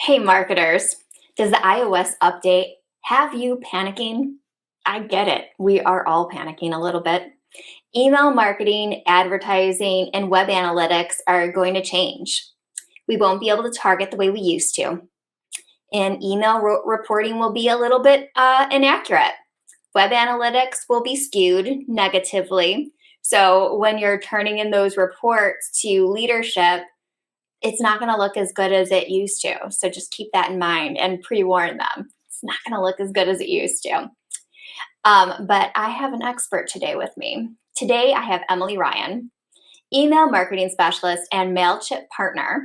Hey marketers, does the iOS update have you panicking? I get it. We are all panicking a little bit. Email marketing, advertising, and web analytics are going to change. We won't be able to target the way we used to. And email reporting will be a little bit inaccurate. Web analytics will be skewed negatively. So when you're turning in those reports to leadership, it's not going to look as good as it used to. So just keep that in mind and pre-warn them. It's not going to look as good as it used to. But I have an expert today with me. Today I have Emily Ryan, email marketing specialist and MailChimp partner,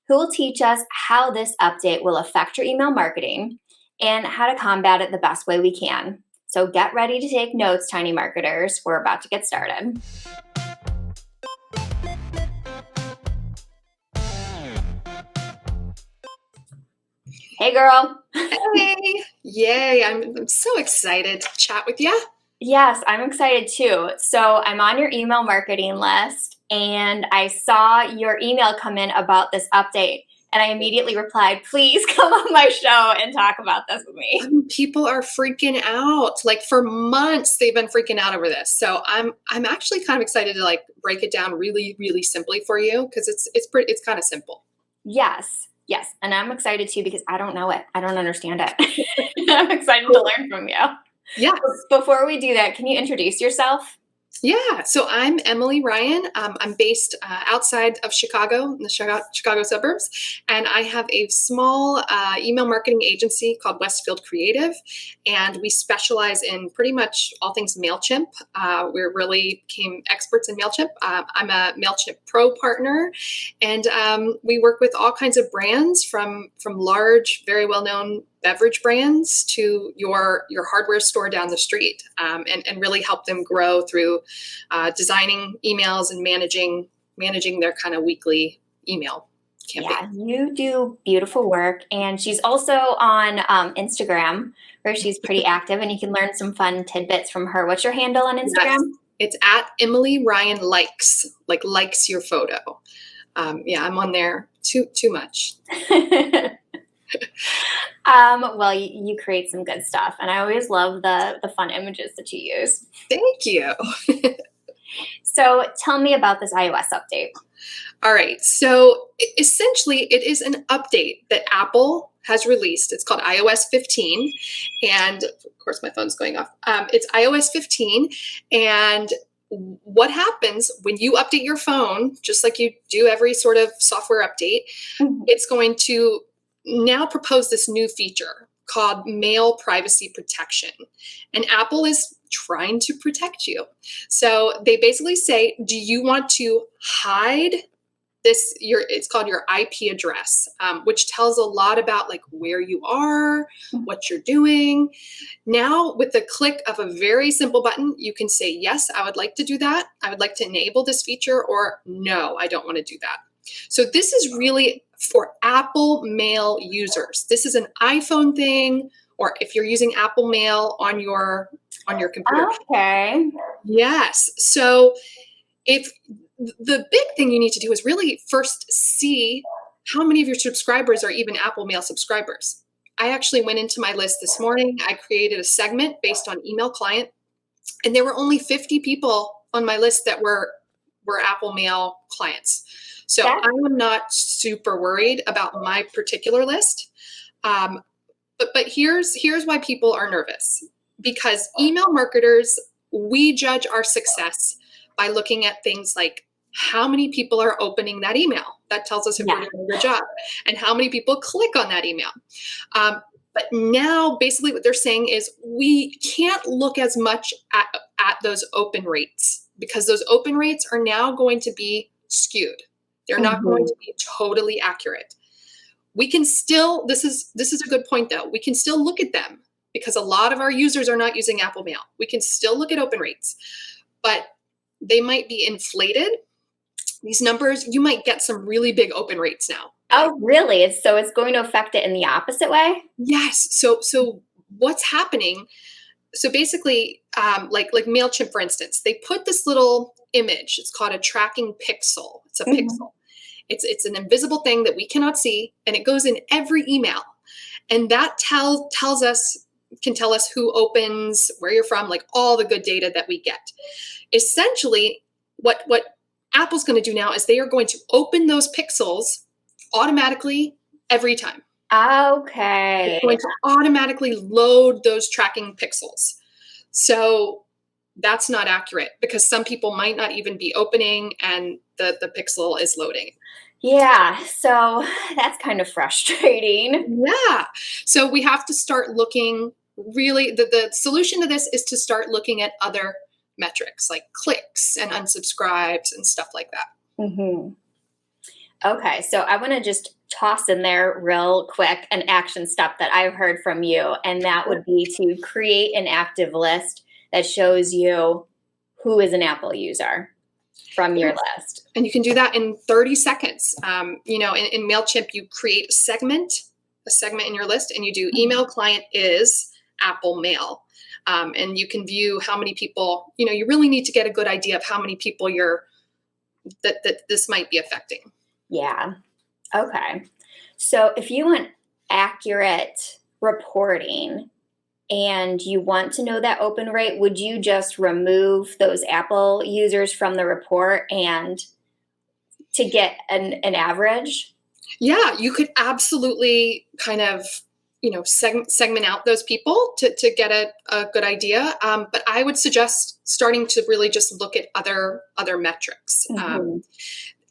who will teach us how this update will affect your email marketing and how to combat it the best way we can. So get ready to take notes, tiny marketers. We're about to get started. Hey, girl. Hey, yay. I'm so excited to chat with you. Yes, I'm excited too. So I'm on your email marketing list and I saw your email come in about this update. And I immediately replied, please come on my show and talk about this with me. People are freaking out. Like for months, they've been freaking out over this. So I'm actually kind of excited to like break it down really, really simply for you because it's kind of simple. Yes. And I'm excited too because I don't know it. I don't understand it. I'm excited to learn from you. Yeah. Before we do that, can you introduce yourself? Yeah. So I'm Emily Ryan. I'm based outside of Chicago, in the Chicago suburbs. And I have a small email marketing agency called Westfield Creative. And we specialize in pretty much all things MailChimp. We really became experts in MailChimp. I'm a MailChimp Pro partner. And we work with all kinds of brands from large, very well-known beverage brands to your hardware store down the street, and really help them grow through designing emails and managing their kind of weekly email campaign. Yeah, you do beautiful work. And she's also on Instagram where she's pretty active and you can learn some fun tidbits from her. What's your handle on Instagram? Yes. It's at Emily Ryan likes your photo. Yeah, I'm on there too much. Well, you create some good stuff, and I always love the fun images that you use. Thank you. So tell me about this iOS update. All right. So essentially, it is an update that Apple has released. It's called iOS 15. And of course, my phone's going off. It's iOS 15. And what happens when you update your phone, just like you do every sort of software update, it's going to now propose this new feature called mail privacy protection. And Apple is trying to protect you. So they basically say, do you want to hide this? It's called your IP address, which tells a lot about like where you are, what you're doing. Now, with the click of a very simple button, you can say, yes, I would like to do that. I would like to enable this feature, or no, I don't want to do that. So this is really for Apple Mail users. This is an iPhone thing, or if you're using Apple Mail on your computer. Okay. Yes. So if the big thing you need to do is really first see how many of your subscribers are even Apple Mail subscribers. I actually went into my list this morning. I created a segment based on email client, and there were only 50 people on my list that were we're Apple Mail clients. So That, I am not super worried about my particular list. But here's why people are nervous, because email marketers, we judge our success by looking at things like how many people are opening that email. That tells us if we're doing a good job, and how many people click on that email. But now basically what they're saying is we can't look as much at those open rates, because those open rates are now going to be skewed. They're not going to be totally accurate. We can still, this is a good point though, we can still look at them, because a lot of our users are not using Apple Mail. We can still look at open rates, but they might be inflated. These numbers, you might get some really big open rates now. oh, really? So it's going to affect it in the opposite way? Yes. So what's happening? So basically, like MailChimp, for instance, they put this little image. It's called a tracking pixel. It's a pixel. It's an invisible thing that we cannot see, and it goes in every email. And that can tell us who opens, where you're from, like all the good data that we get. Essentially, what Apple's going to do now is they are going to open those pixels automatically every time. Okay. It's going to automatically load those tracking pixels. So that's not accurate, because some people might not even be opening and the pixel is loading. Yeah, so that's kind of frustrating. Yeah. So we have to start looking, really, the solution to this is to start looking at other metrics like clicks and unsubscribes and stuff like that. Okay, so I want to just toss in there real quick an action step that I've heard from you, and that would be to create an active list that shows you who is an Apple user from your list. And you can do that in 30 seconds. In MailChimp, you create a segment in your list, and you do email client is Apple Mail. And you can view how many people, you really need to get a good idea of how many people that this might be affecting. Yeah. Okay. So if you want accurate reporting and you want to know that open rate, would you just remove those Apple users from the report and to get an average? Yeah, you could absolutely kind of, segment out those people to get a good idea. But I would suggest starting to really just look at other metrics.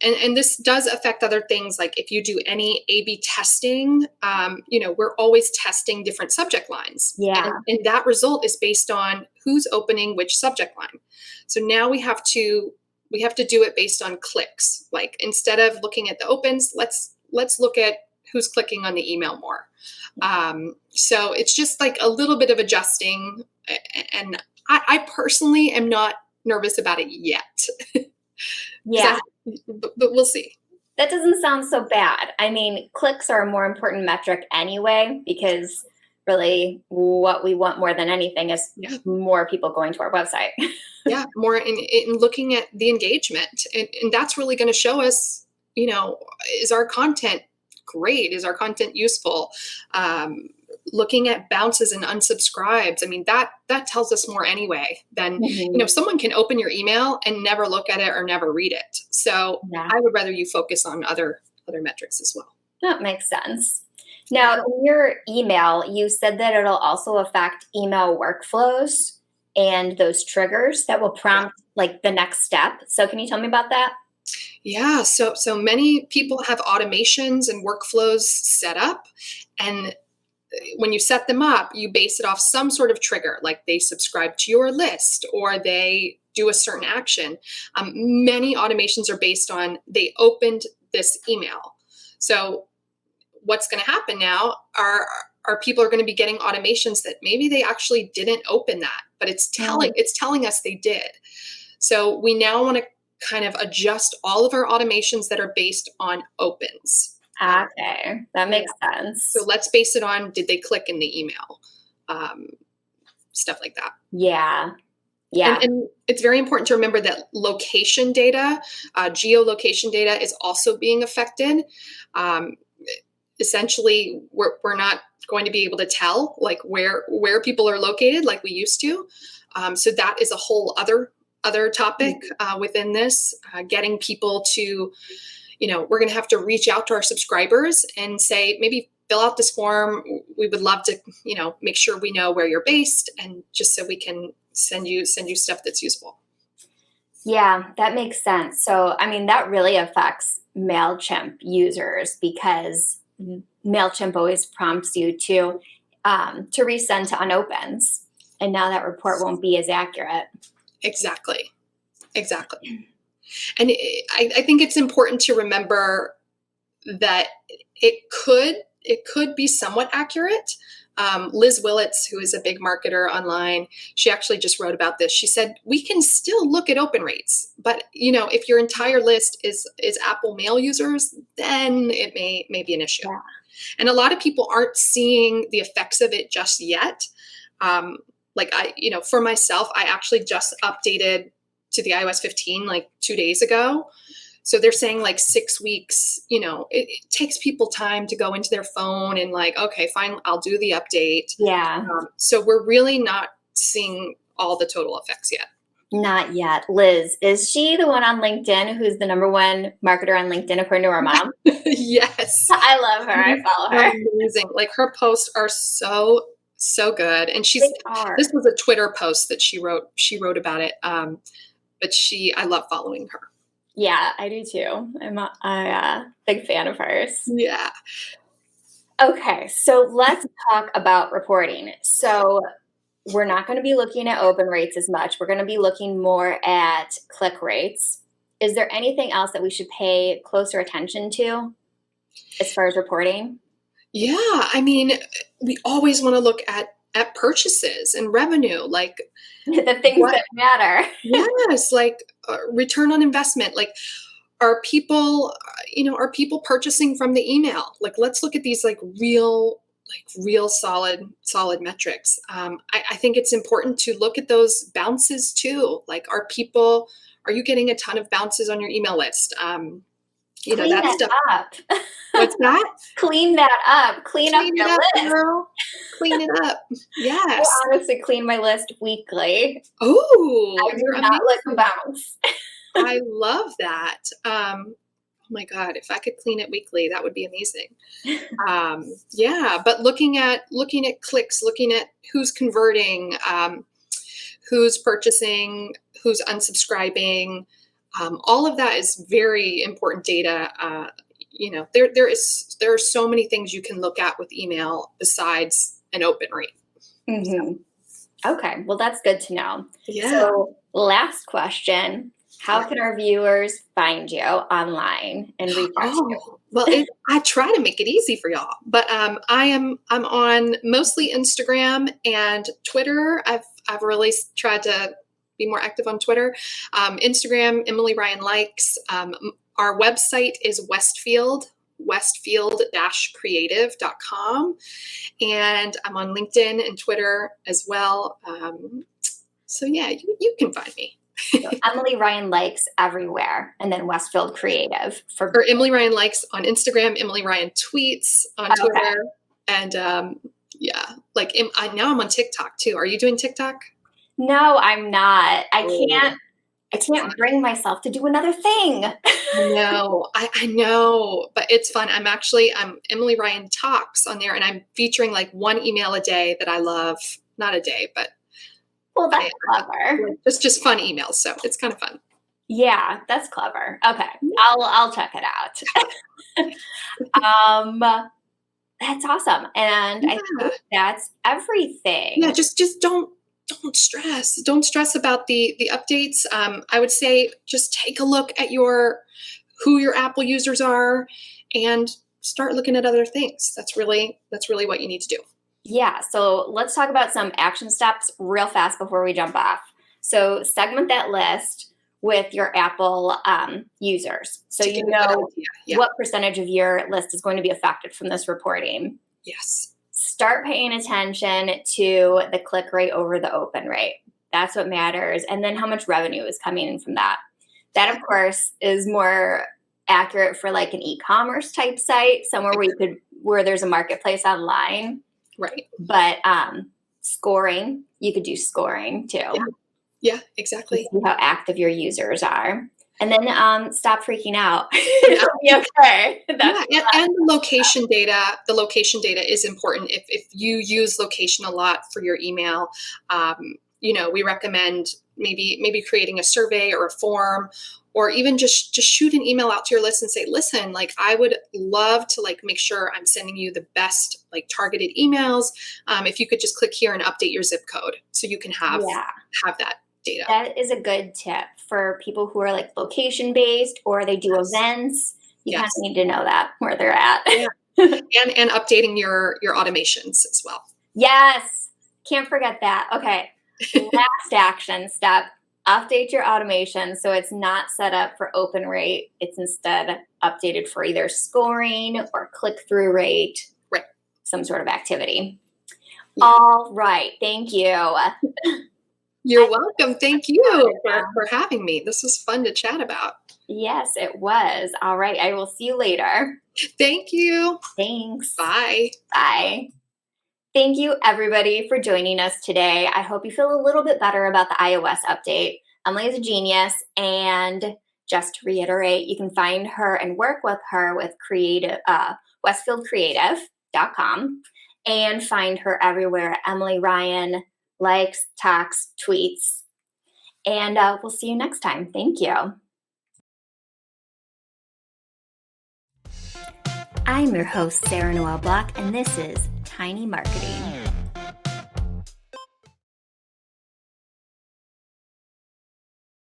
And this does affect other things, like if you do any A/B testing, we're always testing different subject lines. Yeah. And that result is based on who's opening which subject line. So now we have to do it based on clicks. Like, instead of looking at the opens, let's look at who's clicking on the email more. So it's just like a little bit of adjusting. And I personally am not nervous about it yet. Yeah. But we'll see. That doesn't sound so bad. I mean, clicks are a more important metric anyway, because really what we want more than anything is more people going to our website. Yeah, more in looking at the engagement. And that's really going to show us, is our content great? Is our content useful? Looking at bounces and unsubscribes. I mean, that tells us more anyway than, someone can open your email and never look at it or never read it. So I would rather you focus on other metrics as well. That makes sense. Now, in your email, you said that it'll also affect email workflows and those triggers that will prompt like the next step. So can you tell me about that? Yeah, so many people have automations and workflows set up, and when you set them up, you base it off some sort of trigger, like they subscribe to your list or they do a certain action. Many automations are based on they opened this email. So what's going to happen now are people are going to be getting automations that maybe they actually didn't open that, but it's telling us they did. So we now want to kind of adjust all of our automations that are based on opens. Okay, that makes sense. So let's base it on, did they click in the email? Stuff like that. Yeah. And it's very important to remember that location data, geolocation data is also being affected. Essentially, we're not going to be able to tell like where people are located like we used to. So that is a whole other other topic within this, getting people to, we're going to have to reach out to our subscribers and say, maybe fill out this form. We would love to, make sure we know where you're based, and just so we can send you stuff that's useful. Yeah, that makes sense. So, I mean, that really affects MailChimp users because MailChimp always prompts you to resend to unopens. And now that report won't be as accurate. Exactly. And I think it's important to remember that it could be somewhat accurate. Liz Willits, who is a big marketer online, she actually just wrote about this. She said, we can still look at open rates, but if your entire list is Apple Mail users, then it may be an issue. Yeah. And a lot of people aren't seeing the effects of it just yet. For myself, I actually just updated to the iOS 15 like 2 days ago. So they're saying like 6 weeks, it takes people time to go into their phone and like, okay, fine, I'll do the update. Yeah. So we're really not seeing all the total effects yet. Not yet. Liz, is she the one on LinkedIn who's the number one marketer on LinkedIn according to her mom? Yes. I love her. I follow her. Amazing. Like her posts are so good. And this was a Twitter post that she wrote about it. But I love following her. Yeah, I do too. I'm a big fan of hers. Yeah. Okay, so let's talk about reporting. So we're not going to be looking at open rates as much. We're going to be looking more at click rates. Is there anything else that we should pay closer attention to as far as reporting? Yeah, I mean, we always want to look at purchases and revenue, like the things that matter. Yes, like return on investment. Like, are people purchasing from the email? Like, let's look at these real solid metrics. I think it's important to look at those bounces too. Like, are you getting a ton of bounces on your email list? Clean that stuff up. What's that? Clean that up. Clean up your list. Girl. Clean it up. Yes. I honestly clean my list weekly. Oh, I do not like a bounce. I love that. Oh my God, if I could clean it weekly, that would be amazing. Yeah, but looking at clicks, looking at who's converting, who's purchasing, who's unsubscribing, all of that is very important data. There are so many things you can look at with email besides an open rate. Mm-hmm. Okay, well, that's good to know. Yeah. So last question. How can our viewers find you online and reach out to you? Well, I try to make it easy for y'all, but I'm on mostly Instagram and Twitter. I've really tried to be more active on Twitter. Instagram, Emily Ryan Likes. Our website is westfield-creative.com. And I'm on LinkedIn and Twitter as well. So yeah, you can find me. So Emily Ryan Likes everywhere, and then Westfield Creative or Emily Ryan Likes on Instagram, Emily Ryan Tweets on Twitter, and now I'm on TikTok too. Are you doing TikTok? No, I'm not. I can't bring myself to do another thing. No, I know, but it's fun. I'm Emily Ryan Talks on there, and I'm featuring like one email a day that I love. Not a day, but well, that's clever. Just fun emails, so it's kind of fun. Yeah, that's clever. Okay, I'll check it out. That's awesome, and I think that's everything. Yeah, just don't stress. Don't stress about the updates. I would say just take a look at who your Apple users are and start looking at other things. That's really what you need to do. Yeah, so let's talk about some action steps real fast before we jump off. So segment that list with your Apple users. So you know what percentage of your list is going to be affected from this reporting. Yes. Start paying attention to the click rate over the open rate. That's what matters. And then how much revenue is coming in from that. That, of course, is more accurate for like an e-commerce type site, somewhere where there's a marketplace online. Right. But scoring, you could do scoring too. Yeah. Yeah, to exactly. see how active your users are. And then stop freaking out. Yeah. It'll be okay. Yeah, That's and the location data is important. If you use location a lot for your email, we recommend maybe creating a survey or a form, or even just shoot an email out to your list and say, listen, like I would love to like make sure I'm sending you the best like targeted emails. If you could just click here and update your zip code so you can have yeah. that data. That is a good tip for people who are like location based or they do Yes. events. You kind of Yes. need to know that where they're at. Yeah. And updating your automations as well. Yes. Can't forget that. Okay. Last action step, update your automation so it's not set up for open rate. It's instead updated for either scoring or click through rate, Right. some sort of activity. Yeah. All right. Thank you. You're welcome. Thank you for having me. This was fun to chat about. Yes, it was. All right. I will see you later. Thank you. Thanks. Bye. Bye. Thank you, everybody, for joining us today. I hope you feel a little bit better about the iOS update. Emily is a genius, and just to reiterate, you can find her and work with her with westfieldcreative.com and find her everywhere. Emily Ryan likes, talks, tweets, and we'll see you next time. Thank you. I'm your host, Sarah Noel Block, and this is Tiny Marketing.